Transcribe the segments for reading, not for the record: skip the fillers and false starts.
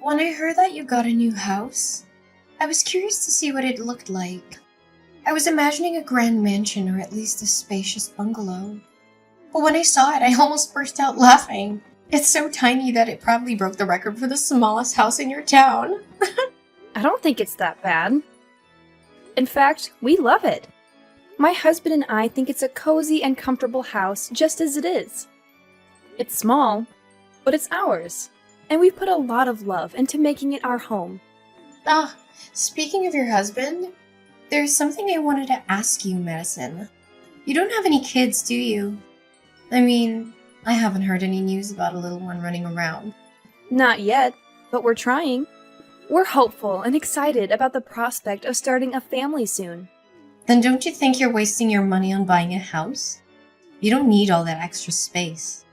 When I heard that you got a new house, I was curious to see what it looked like. I was imagining a grand mansion or at least a spacious bungalow. But when I saw it, I almost burst out laughing. It's so tiny that it probably broke the record for the smallest house in your town. I don't think it's that bad. In fact, we love it. My husband and I think it's a cozy and comfortable house just as it is. It's small, but it's ours, and we've put a lot of love into making it our home. Ah, speaking of your husband, there's something I wanted to ask you, Madison. You don't have any kids, do you? I mean, I haven't heard any news about a little one running around. Not yet, but we're trying. We're hopeful and excited about the prospect of starting a family soon. Then don't you think you're wasting your money on buying a house? You don't need all that extra space.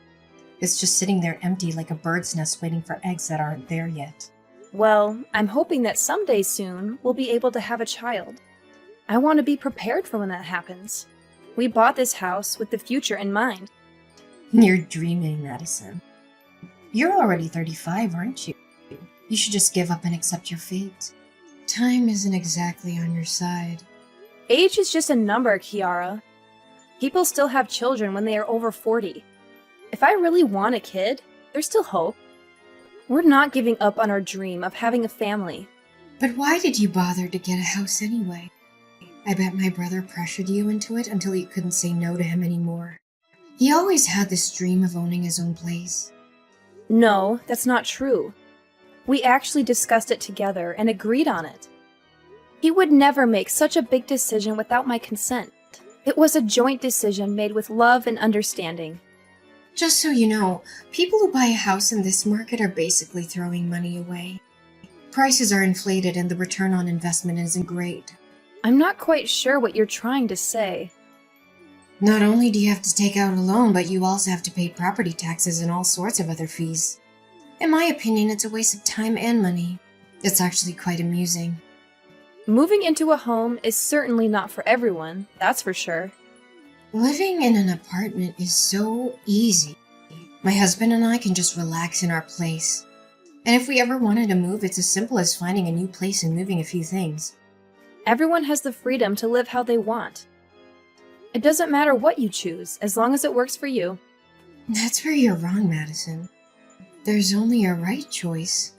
It's just sitting there empty like a bird's nest waiting for eggs that aren't there yet. Well, I'm hoping that someday soon we'll be able to have a child. I want to be prepared for when that happens. We bought this house with the future in mind. You're dreaming, Madison. You're already 35, aren't you? You should just give up and accept your fate. Time isn't exactly on your side. Age is just a number, Kiara. People still have children when they are over 40. If I really want a kid, there's still hope. We're not giving up on our dream of having a family. But why did you bother to get a house anyway? I bet my brother pressured you into it until you couldn't say no to him anymore. He always had this dream of owning his own place. No, that's not true. We actually discussed it together and agreed on it. He would never make such a big decision without my consent. It was a joint decision made with love and understanding. Just so you know, people who buy a house in this market are basically throwing money away. Prices are inflated and the return on investment isn't great. I'm not quite sure what you're trying to say. Not only do you have to take out a loan, but you also have to pay property taxes and all sorts of other fees. In my opinion, it's a waste of time and money. It's actually quite amusing. Moving into a home is certainly not for everyone, that's for sure. Living in an apartment is so easy. My husband and I can just relax in our place. And if we ever wanted to move, it's as simple as finding a new place and moving a few things. Everyone has the freedom to live how they want. It doesn't matter what you choose, as long as it works for you. That's where you're wrong, Madison. There's only a right choice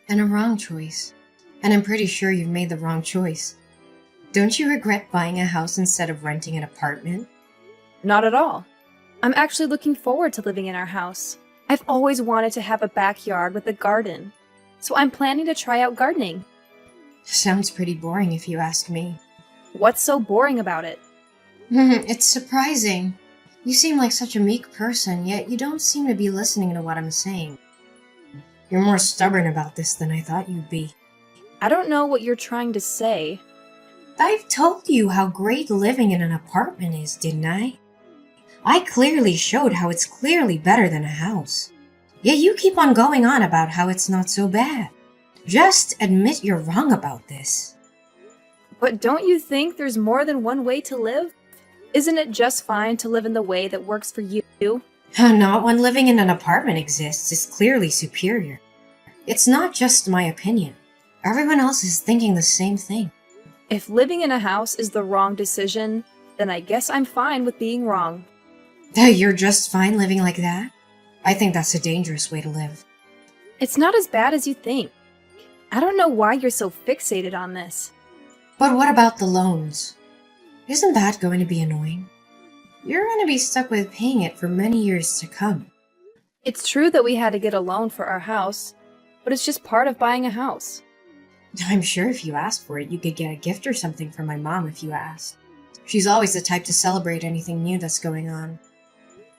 and a wrong choice. And I'm pretty sure you've made the wrong choice. Don't you regret buying a house instead of renting an apartment? Not at all. I'm actually looking forward to living in our house. I've always wanted to have a backyard with a garden, so I'm planning to try out gardening. Sounds pretty boring if you ask me. What's so boring about it? It's surprising. You seem like such a meek person, yet you don't seem to be listening to what I'm saying. You're more stubborn about this than I thought you'd be. I don't know what you're trying to say. I've told you how great living in an apartment is, didn't I? I clearly showed how it's clearly better than a house. Yet you keep on going on about how it's not so bad. Just admit you're wrong about this. But don't you think there's more than one way to live? Isn't it just fine to live in the way that works for you? Not when living in an apartment exists is clearly superior. It's not just my opinion. Everyone else is thinking the same thing. If living in a house is the wrong decision, then I guess I'm fine with being wrong. You're just fine living like that? I think that's a dangerous way to live. It's not as bad as you think. I don't know why you're so fixated on this. But what about the loans? Isn't that going to be annoying? You're going to be stuck with paying it for many years to come. It's true that we had to get a loan for our house, but it's just part of buying a house. I'm sure if you asked for it, you could get a gift or something from my mom if you asked. She's always the type to celebrate anything new that's going on.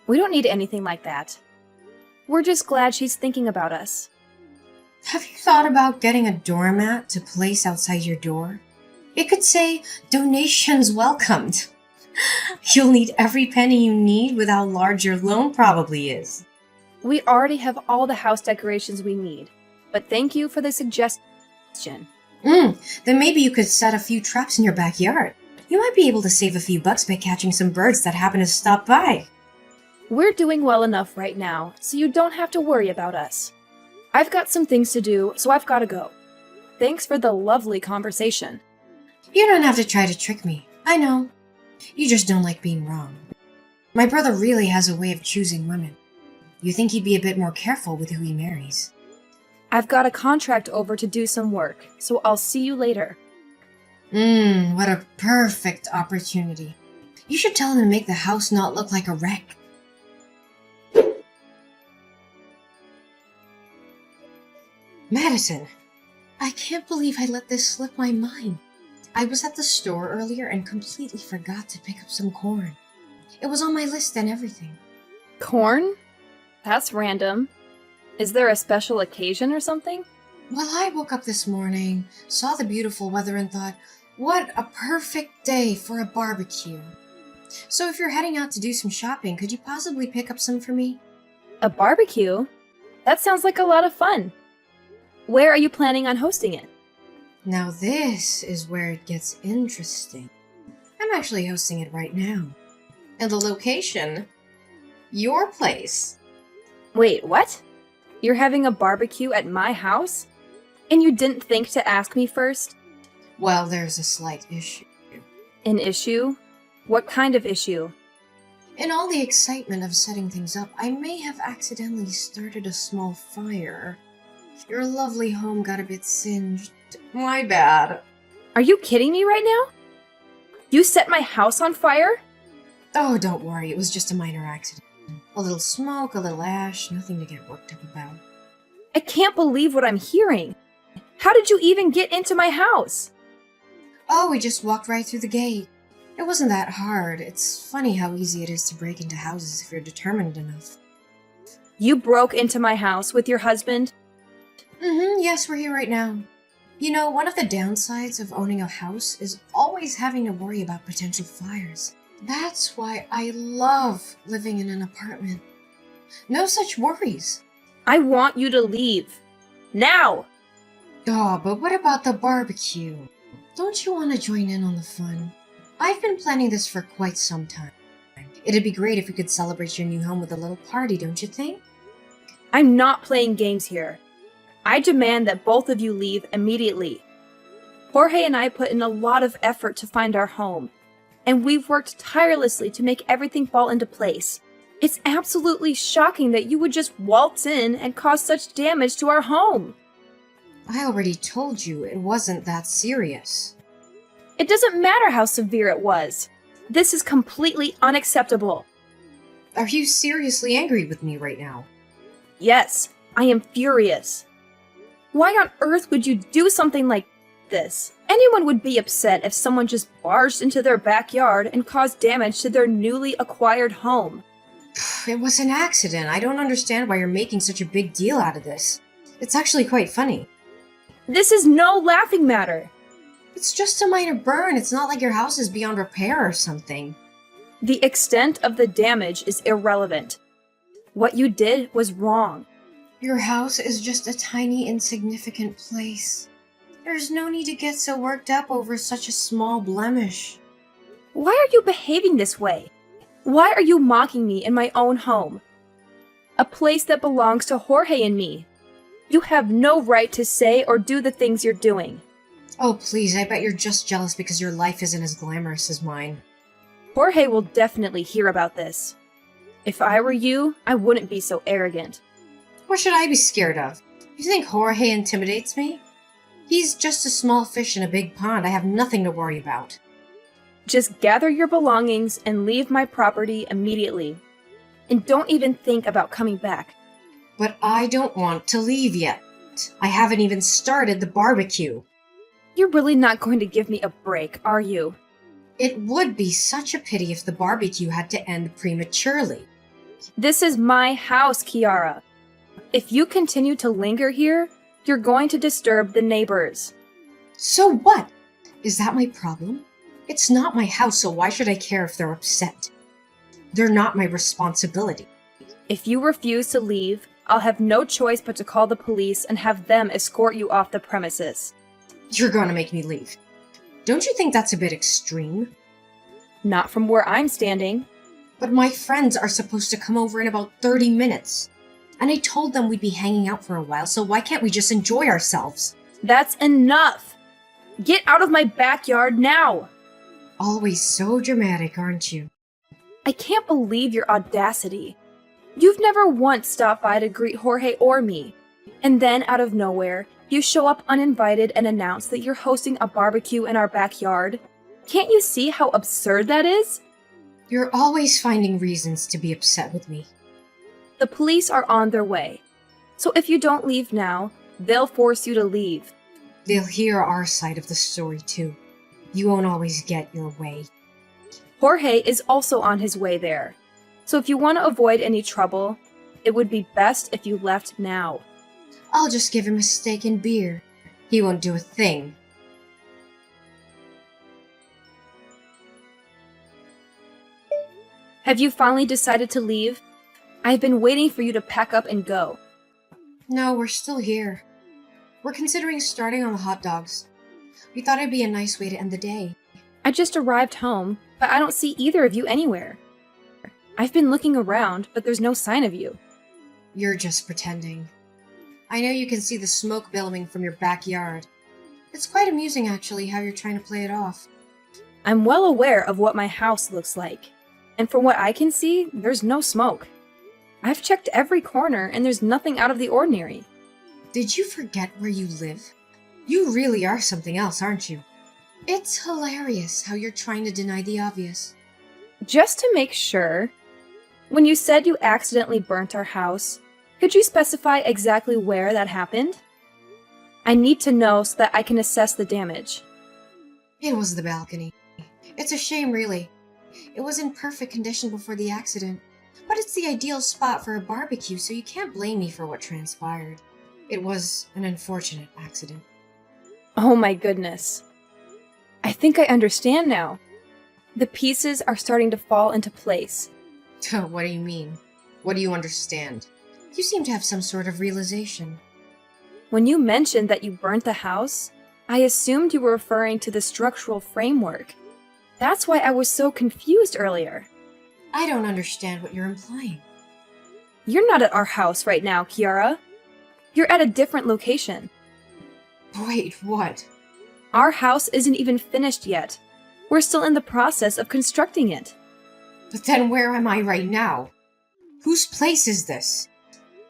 We don't need anything like that. We're just glad she's thinking about us. Have you thought about getting a doormat to place outside your door? It could say, "Donations welcomed." You'll need every penny you need with how large your loan probably is. We already have all the house decorations we need, but thank you for the suggestion. Then maybe you could set a few traps in your backyard. You might be able to save a few bucks by catching some birds that happen to stop by. We're doing well enough right now, so you don't have to worry about us. I've got some things to do, so I've gotta go. Thanks for the lovely conversation. You don't have to try to trick me. I know. You just don't like being wrong. My brother really has a way of choosing women. You think he'd be a bit more careful with who he marries. I've got a contract over to do some work, so I'll see you later. What a perfect opportunity. You should tell him to make the house not look like a wreck. Madison, I can't believe I let this slip my mind. I was at the store earlier and completely forgot to pick up some corn. It was on my list and everything. Corn? That's random. Is there a special occasion or something? Well, I woke up this morning, saw the beautiful weather and thought, what a perfect day for a barbecue. So if you're heading out to do some shopping, could you possibly pick up some for me? A barbecue? That sounds like a lot of fun. Where are you planning on hosting it? Now this is where it gets interesting. I'm actually hosting it right now. And the location? Your place. Wait, what? You're having a barbecue at my house? And you didn't think to ask me first? Well, there's a slight issue. An issue? What kind of issue? In all the excitement of setting things up, I may have accidentally started a small fire. Your lovely home got a bit singed. My bad. Are you kidding me right now? You set my house on fire? Oh, don't worry, it was just a minor accident. A little smoke, a little ash, nothing to get worked up about. I can't believe what I'm hearing. How did you even get into my house? Oh, we just walked right through the gate. It wasn't that hard. It's funny how easy it is to break into houses if you're determined enough. You broke into my house with your husband? Yes, we're here right now. You know, one of the downsides of owning a house is always having to worry about potential fires. That's why I love living in an apartment. No such worries. I want you to leave. Now! Oh, but what about the barbecue? Don't you want to join in on the fun? I've been planning this for quite some time. It'd be great if we could celebrate your new home with a little party, don't you think? I'm not playing games here. I demand that both of you leave immediately. Jorge and I put in a lot of effort to find our home, and we've worked tirelessly to make everything fall into place. It's absolutely shocking that you would just waltz in and cause such damage to our home. I already told you it wasn't that serious. It doesn't matter how severe it was. This is completely unacceptable. Are you seriously angry with me right now? Yes, I am furious. Why on earth would you do something like this? Anyone would be upset if someone just barged into their backyard and caused damage to their newly acquired home. It was an accident. I don't understand why you're making such a big deal out of this. It's actually quite funny. This is no laughing matter. It's just a minor burn. It's not like your house is beyond repair or something. The extent of the damage is irrelevant. What you did was wrong. Your house is just a tiny, insignificant place. There's no need to get so worked up over such a small blemish. Why are you behaving this way? Why are you mocking me in my own home? A place that belongs to Jorge and me. You have no right to say or do the things you're doing. Oh, please, I bet you're just jealous because your life isn't as glamorous as mine. Jorge will definitely hear about this. If I were you, I wouldn't be so arrogant. What should I be scared of? You think Jorge intimidates me? He's just a small fish in a big pond. I have nothing to worry about. Just gather your belongings and leave my property immediately. And don't even think about coming back. But I don't want to leave yet. I haven't even started the barbecue. You're really not going to give me a break, are you? It would be such a pity if the barbecue had to end prematurely. This is my house, Kiara. If you continue to linger here, you're going to disturb the neighbors. So what? Is that my problem? It's not my house, so why should I care if they're upset? They're not my responsibility. If you refuse to leave, I'll have no choice but to call the police and have them escort you off the premises. You're gonna make me leave. Don't you think that's a bit extreme? Not from where I'm standing. But my friends are supposed to come over in about 30 minutes. And I told them we'd be hanging out for a while, so why can't we just enjoy ourselves? That's enough! Get out of my backyard now! Always so dramatic, aren't you? I can't believe your audacity. You've never once stopped by to greet Jorge or me. And then, out of nowhere, you show up uninvited and announce that you're hosting a barbecue in our backyard. Can't you see how absurd that is? You're always finding reasons to be upset with me. The police are on their way. So if you don't leave now, they'll force you to leave. They'll hear our side of the story too. You won't always get your way. Jorge is also on his way there. So if you want to avoid any trouble, it would be best if you left now. I'll just give him a steak and beer. He won't do a thing. Have you finally decided to leave? I've been waiting for you to pack up and go. No, we're still here. We're considering starting on the hot dogs. We thought it'd be a nice way to end the day. I just arrived home, but I don't see either of you anywhere. I've been looking around, but there's no sign of you. You're just pretending. I know you can see the smoke billowing from your backyard. It's quite amusing, actually, how you're trying to play it off. I'm well aware of what my house looks like. And from what I can see, there's no smoke. I've checked every corner, and there's nothing out of the ordinary. Did you forget where you live? You really are something else, aren't you? It's hilarious how you're trying to deny the obvious. Just to make sure, when you said you accidentally burnt our house, could you specify exactly where that happened? I need to know so that I can assess the damage. It was the balcony. It's a shame, really. It was in perfect condition before the accident. But it's the ideal spot for a barbecue, so you can't blame me for what transpired. It was an unfortunate accident. Oh my goodness. I think I understand now. The pieces are starting to fall into place. What do you mean? What do you understand? You seem to have some sort of realization. When you mentioned that you burnt the house, I assumed you were referring to the structural framework. That's why I was so confused earlier. I don't understand what you're implying. You're not at our house right now, Kiara. You're at a different location. Wait, what? Our house isn't even finished yet. We're still in the process of constructing it. But then where am I right now? Whose place is this?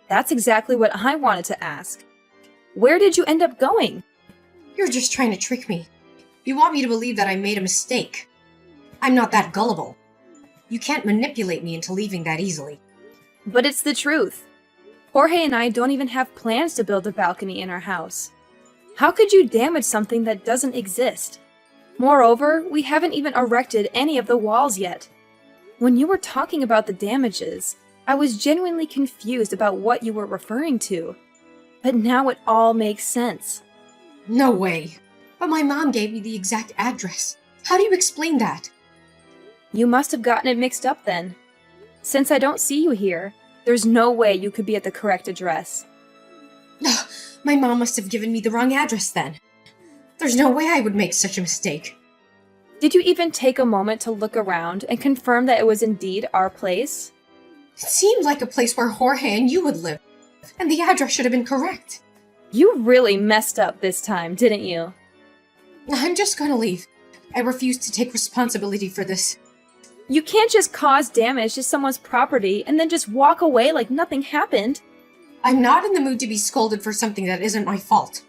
That's exactly what I wanted to ask. Where did you end up going? You're just trying to trick me. You want me to believe that I made a mistake. I'm not that gullible. You can't manipulate me into leaving that easily. But it's the truth. Jorge and I don't even have plans to build a balcony in our house. How could you damage something that doesn't exist? Moreover, we haven't even erected any of the walls yet. When you were talking about the damages, I was genuinely confused about what you were referring to. But now it all makes sense. No way. But my mom gave me the exact address. How do you explain that? You must have gotten it mixed up then. Since I don't see you here, there's no way you could be at the correct address. My mom must have given me the wrong address then. There's no way I would make such a mistake. Did you even take a moment to look around and confirm that it was indeed our place? It seemed like a place where Jorge and you would live, and the address should have been correct. You really messed up this time, didn't you? I'm just gonna leave. I refuse to take responsibility for this. You can't just cause damage to someone's property and then just walk away like nothing happened. I'm not in the mood to be scolded for something that isn't my fault.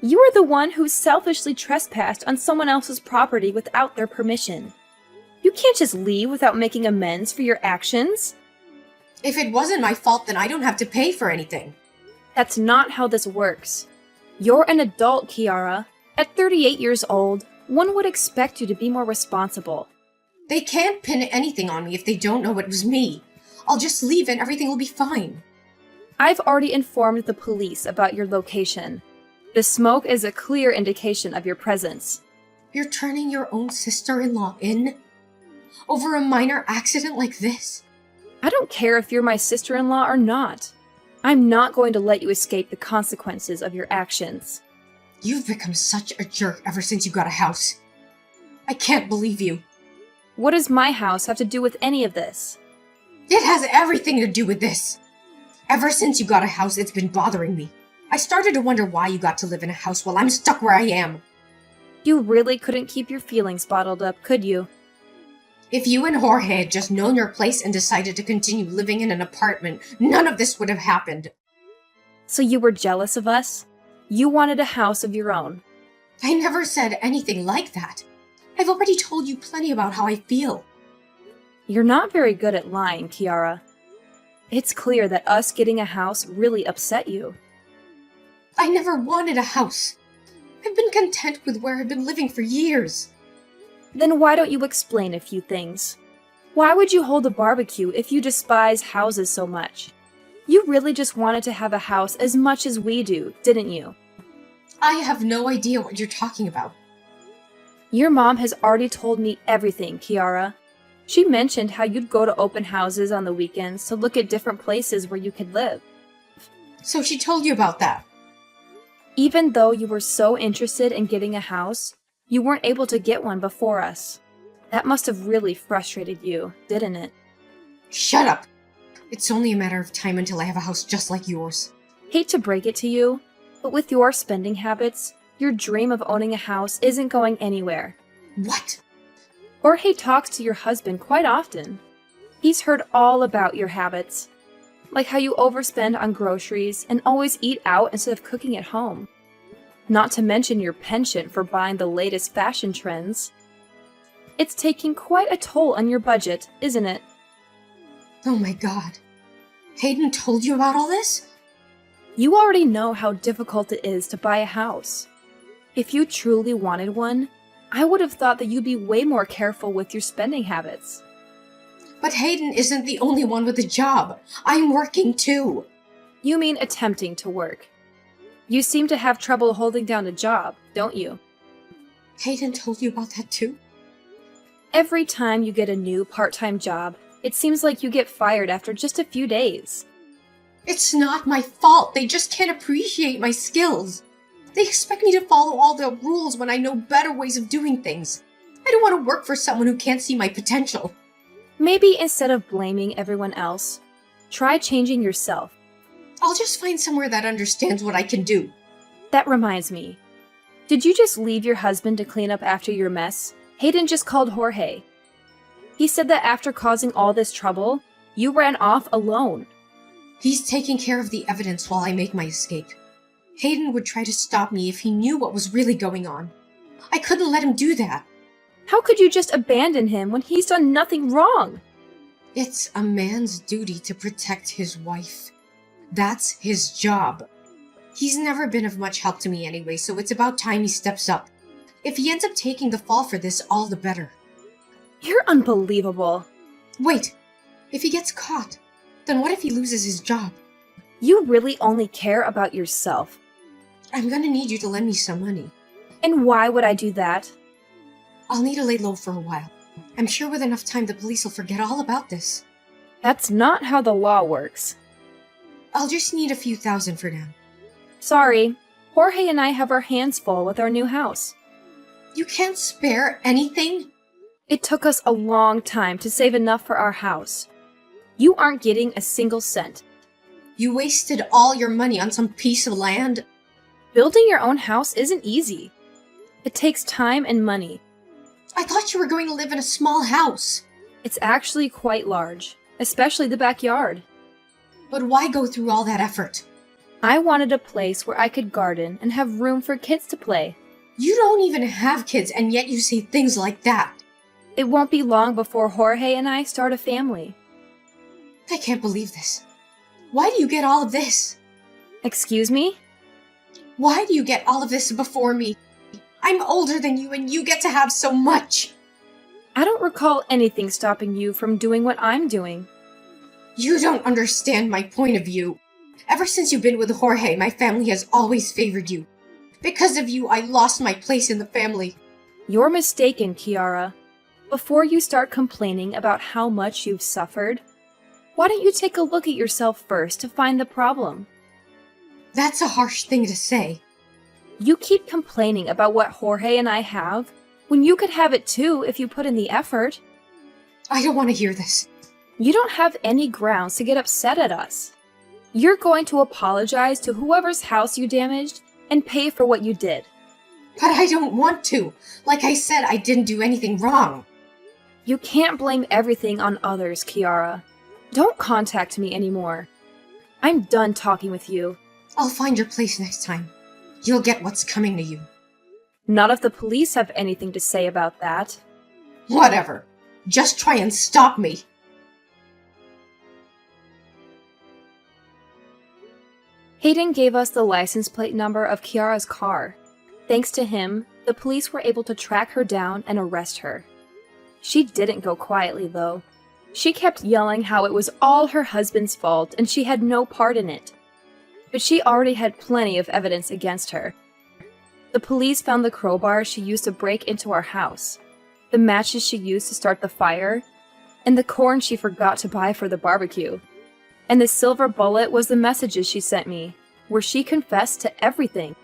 You are the one who selfishly trespassed on someone else's property without their permission. You can't just leave without making amends for your actions. If it wasn't my fault, then I don't have to pay for anything. That's not how this works. You're an adult, Kiara. At 38 years old, one would expect you to be more responsible. They can't pin anything on me if they don't know it was me. I'll just leave and everything will be fine. I've already informed the police about your location. The smoke is a clear indication of your presence. You're turning your own sister-in-law in? Over a minor accident like this? I don't care if you're my sister-in-law or not. I'm not going to let you escape the consequences of your actions. You've become such a jerk ever since you got a house. I can't believe you. What does my house have to do with any of this? It has everything to do with this. Ever since you got a house, it's been bothering me. I started to wonder why you got to live in a house while I'm stuck where I am. You really couldn't keep your feelings bottled up, could you? If you and Jorge had just known your place and decided to continue living in an apartment, none of this would have happened. So you were jealous of us? You wanted a house of your own. I never said anything like that. I've already told you plenty about how I feel. You're not very good at lying, Kiara. It's clear that us getting a house really upset you. I never wanted a house. I've been content with where I've been living for years. Then why don't you explain a few things? Why would you hold a barbecue if you despise houses so much? You really just wanted to have a house as much as we do, didn't you? I have no idea what you're talking about. Your mom has already told me everything, Kiara. She mentioned how you'd go to open houses on the weekends to look at different places where you could live. So she told you about that? Even though you were so interested in getting a house, you weren't able to get one before us. That must have really frustrated you, didn't it? Shut up! It's only a matter of time until I have a house just like yours. Hate to break it to you, but with your spending habits, your dream of owning a house isn't going anywhere. What? Jorge talks to your husband quite often. He's heard all about your habits, like how you overspend on groceries and always eat out instead of cooking at home. Not to mention your penchant for buying the latest fashion trends. It's taking quite a toll on your budget, isn't it? Oh my god. Hayden told you about all this? You already know how difficult it is to buy a house. If you truly wanted one, I would have thought that you'd be way more careful with your spending habits. But Hayden isn't the only one with a job. I'm working too. You mean attempting to work. You seem to have trouble holding down a job, don't you? Hayden told you about that too? Every time you get a new part-time job, it seems like you get fired after just a few days. It's not my fault. They just can't appreciate my skills. They expect me to follow all the rules when I know better ways of doing things. I don't want to work for someone who can't see my potential. Maybe instead of blaming everyone else, try changing yourself. I'll just find somewhere that understands what I can do. That reminds me. Did you just leave your husband to clean up after your mess? Hayden just called Jorge. He said that after causing all this trouble, you ran off alone. He's taking care of the evidence while I make my escape. Hayden would try to stop me if he knew what was really going on. I couldn't let him do that. How could you just abandon him when he's done nothing wrong? It's a man's duty to protect his wife. That's his job. He's never been of much help to me anyway, so it's about time he steps up. If he ends up taking the fall for this, all the better. You're unbelievable. Wait, if he gets caught, then what if he loses his job? You really only care about yourself. I'm gonna need you to lend me some money. And why would I do that? I'll need to lay low for a while. I'm sure with enough time the police will forget all about this. That's not how the law works. I'll just need a few thousand for now. Sorry, Jorge and I have our hands full with our new house. You can't spare anything? It took us a long time to save enough for our house. You aren't getting a single cent. You wasted all your money on some piece of land? Building your own house isn't easy. It takes time and money. I thought you were going to live in a small house. It's actually quite large, especially the backyard. But why go through all that effort? I wanted a place where I could garden and have room for kids to play. You don't even have kids, and yet you say things like that. It won't be long before Jorge and I start a family. I can't believe this. Why do you get all of this? Excuse me? Why do you get all of this before me? I'm older than you, and you get to have so much. I don't recall anything stopping you from doing what I'm doing. You don't understand my point of view. Ever since you've been with Jorge, my family has always favored you. Because of you, I lost my place in the family. You're mistaken, Kiara. Before you start complaining about how much you've suffered, why don't you take a look at yourself first to find the problem? That's a harsh thing to say. You keep complaining about what Jorge and I have, when you could have it too if you put in the effort. I don't want to hear this. You don't have any grounds to get upset at us. You're going to apologize to whoever's house you damaged and pay for what you did. But I don't want to. Like I said, I didn't do anything wrong. You can't blame everything on others, Kiara. Don't contact me anymore. I'm done talking with you. I'll find your place next time. You'll get what's coming to you. Not if the police have anything to say about that. Whatever. Just try and stop me. Hayden gave us the license plate number of Kiara's car. Thanks to him, the police were able to track her down and arrest her. She didn't go quietly, though. She kept yelling how it was all her husband's fault and she had no part in it. But she already had plenty of evidence against her. The police found the crowbar she used to break into our house, the matches she used to start the fire, and the corn she forgot to buy for the barbecue. And the silver bullet was the messages she sent me, where she confessed to everything.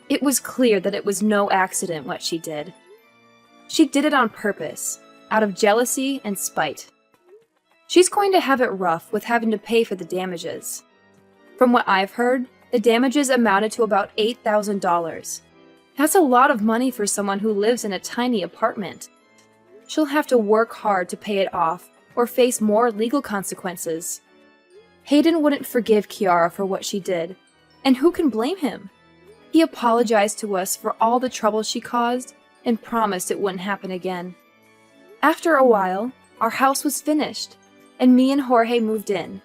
It was clear that it was no accident what she did. She did it on purpose, out of jealousy and spite. She's going to have it rough with having to pay for the damages. From what I've heard, the damages amounted to about $8,000. That's a lot of money for someone who lives in a tiny apartment. She'll have to work hard to pay it off or face more legal consequences. Hayden wouldn't forgive Kiara for what she did, and who can blame him? He apologized to us for all the trouble she caused and promised it wouldn't happen again. After a while, our house was finished, and me and Jorge moved in.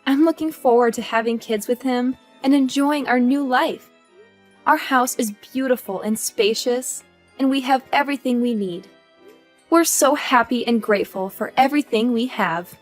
I'm looking forward to having kids with him and enjoying our new life. Our house is beautiful and spacious, and we have everything we need. We're so happy and grateful for everything we have.